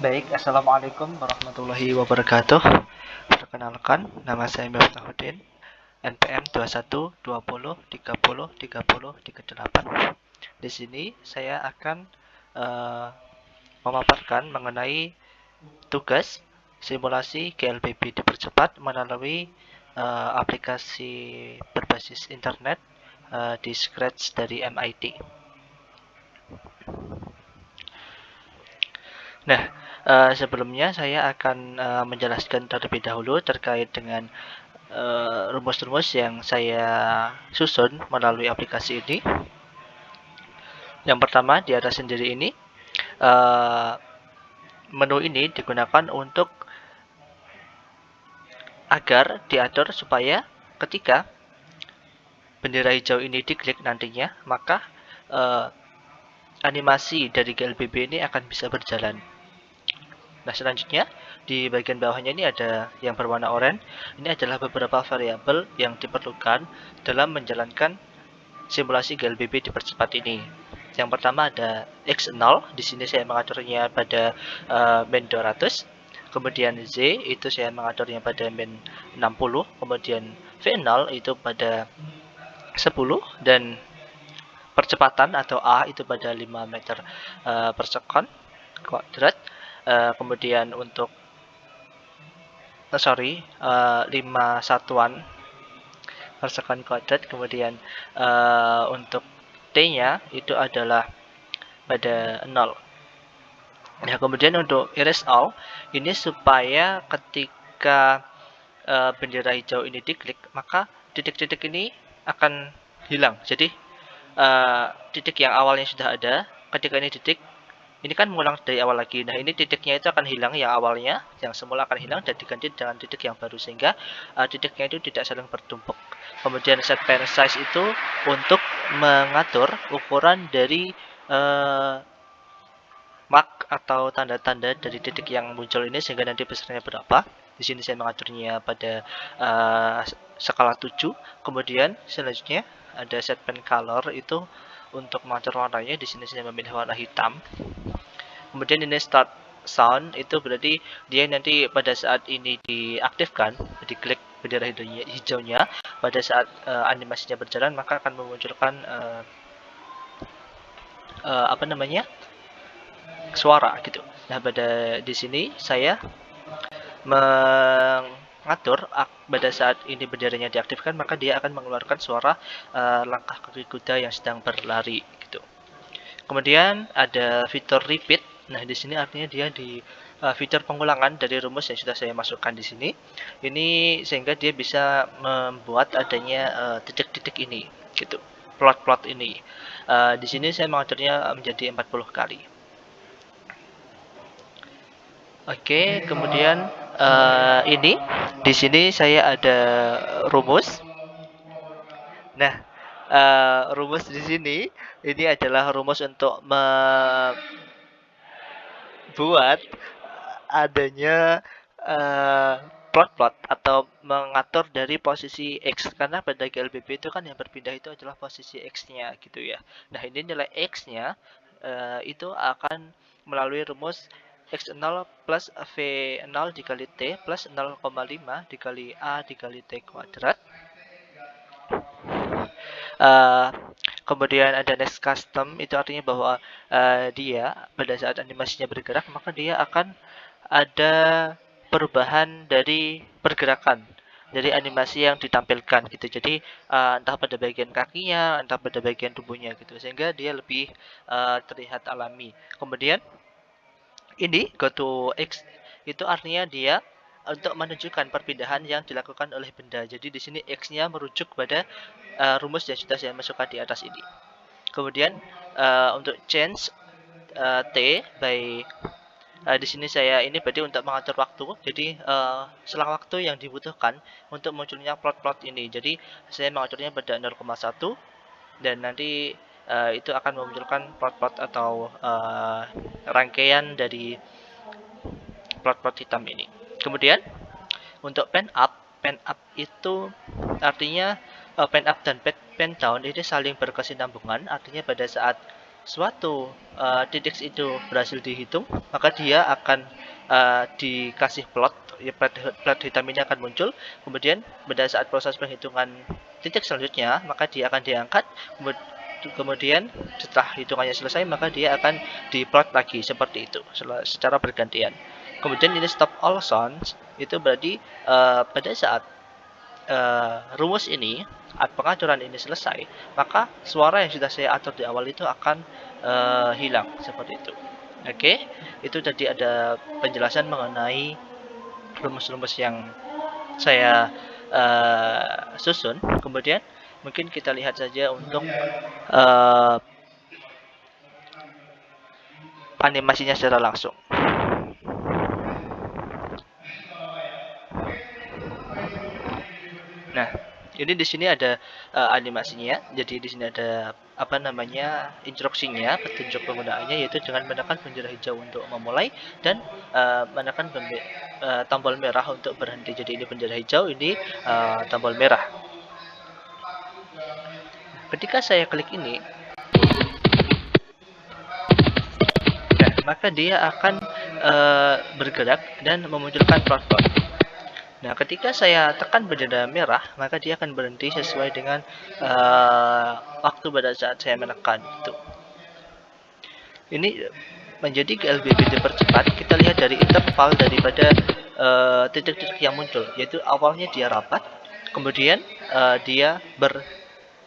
Baik, Assalamualaikum warahmatullahi wabarakatuh. Perkenalkan, nama saya Miftahuddin, NPM 21 20 30 30 38. Di sini saya akan eh, memaparkan mengenai tugas simulasi GLBB dipercepat melalui aplikasi berbasis internet di Scratch dari MIT. Nah, sebelumnya saya akan menjelaskan terlebih dahulu terkait dengan rumus-rumus yang saya susun melalui aplikasi ini. Yang pertama, di atas sendiri ini, menu ini digunakan untuk agar diatur supaya ketika bendera hijau ini diklik nantinya, maka animasi dari GLBB ini akan bisa berjalan. Nah, selanjutnya di bagian bawahnya ini ada yang berwarna oranye. Ini adalah beberapa variabel yang diperlukan dalam menjalankan simulasi GLBB dipercepat ini. Yang pertama ada X0, di sini saya mengaturnya pada min 200. Kemudian Z itu saya mengaturnya pada min 60. Kemudian V0 itu pada 10 dan percepatan atau A itu pada 5 meter per second kuadrat. Kemudian untuk 5 satuan per second kuadrat. Kemudian untuk T-nya itu adalah pada 0. Nah, kemudian untuk erase all ini supaya ketika bendera hijau ini diklik, maka titik-titik ini akan hilang. Jadi titik yang awalnya sudah ada, ketika ini titik, ini kan mengulang dari awal lagi. Nah, ini titiknya itu akan hilang yang awalnya, yang semula akan hilang dan diganti dengan titik yang baru sehingga titiknya itu tidak saling bertumpuk. Kemudian set parent size itu untuk mengatur ukuran dari mark atau tanda-tanda dari titik yang muncul ini sehingga nanti besarnya berapa. Di sini saya mengaturnya pada skala 7. Kemudian selanjutnya ada set pen color itu untuk mengatur warnanya. Di sini saya memilih warna hitam. Kemudian ini start sound itu berarti dia nanti pada saat ini diaktifkan, diklik bendera hijaunya, pada saat animasinya berjalan maka akan memunculkan suara gitu. Nah, pada di sini saya mengatur pada saat ini benderanya diaktifkan maka dia akan mengeluarkan suara langkah kaki kuda yang sedang berlari gitu. Kemudian ada fitur repeat. Nah, di sini artinya dia di fitur pengulangan dari rumus yang sudah saya masukkan di sini. Ini sehingga dia bisa membuat adanya titik-titik ini gitu. Plot-plot ini. Di sini saya mengaturnya menjadi 40 kali. Oke, kemudian ini di sini saya ada rumus. Nah, rumus di sini ini adalah rumus untuk membuat adanya plot-plot atau mengatur dari posisi X karena pada GLBB itu kan yang berpindah itu adalah posisi X-nya gitu ya. Nah, ini nilai X-nya itu akan melalui rumus X0 plus V0 dikali T plus 0,5 dikali A dikali T kuadrat. Kemudian ada next custom, itu artinya bahwa dia pada saat animasinya bergerak maka dia akan ada perubahan dari pergerakan dari animasi yang ditampilkan gitu. Jadi entah pada bagian kakinya, entah pada bagian tubuhnya gitu, sehingga dia lebih terlihat alami. Kemudian ini go to X itu artinya dia untuk menunjukkan perpindahan yang dilakukan oleh benda. Jadi di sini X-nya merujuk pada rumus yang sudah saya masukkan di atas ini. Kemudian untuk change T by di sini saya ini berarti untuk mengatur waktu. Jadi selang waktu yang dibutuhkan untuk munculnya plot-plot ini. Jadi saya mengaturnya pada 0,1 dan nanti itu akan memunculkan plot-plot atau rangkaian dari plot-plot hitam ini. Kemudian untuk pen up itu artinya pen up dan pen down ini saling berkesinambungan. Artinya pada saat suatu titik itu berhasil dihitung, maka dia akan dikasih plot, ya plot hitam ini akan muncul. Kemudian pada saat proses penghitungan titik selanjutnya, maka dia akan diangkat. Kemudian setelah hitungannya selesai, maka dia akan diplot lagi seperti itu secara bergantian. Kemudian ini stop all sounds itu berarti pada saat rumus ini, pengaturan ini selesai, maka suara yang sudah saya atur di awal itu akan hilang seperti itu. Oke, itu tadi ada penjelasan mengenai rumus-rumus yang saya susun. Kemudian mungkin kita lihat saja untuk animasinya secara langsung. Nah, ini di sini ada animasinya. Jadi di sini ada apa namanya instruksinya, petunjuk penggunaannya, yaitu dengan menekan bendera hijau untuk memulai dan menekan tombol merah untuk berhenti. Jadi ini bendera hijau, ini tombol merah. Ketika saya klik ini, nah, maka dia akan bergerak dan memunculkan plot-plot. Nah, ketika saya tekan bendera merah, maka dia akan berhenti sesuai dengan waktu pada saat saya menekan itu. Ini menjadi GLBB dipercepat. Kita lihat dari interval daripada titik-titik yang muncul, yaitu awalnya dia rapat, kemudian dia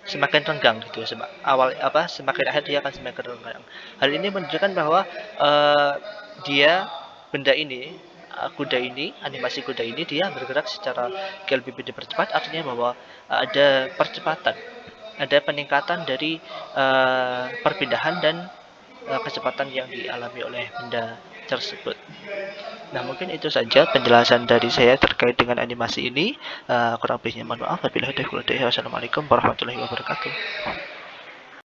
semakin renggang gitu. Semakin akhir dia akan semakin renggang. Hal ini menunjukkan bahwa benda ini, animasi kuda ini dia bergerak secara GLBB dipercepat, artinya bahwa ada percepatan, ada peningkatan dari perpindahan dan kecepatan yang dialami oleh benda tersebut. Nah, mungkin itu saja penjelasan dari saya terkait dengan animasi ini. Kurang lebihnya mohon maaf. Wassalamualaikum warahmatullahi wabarakatuh.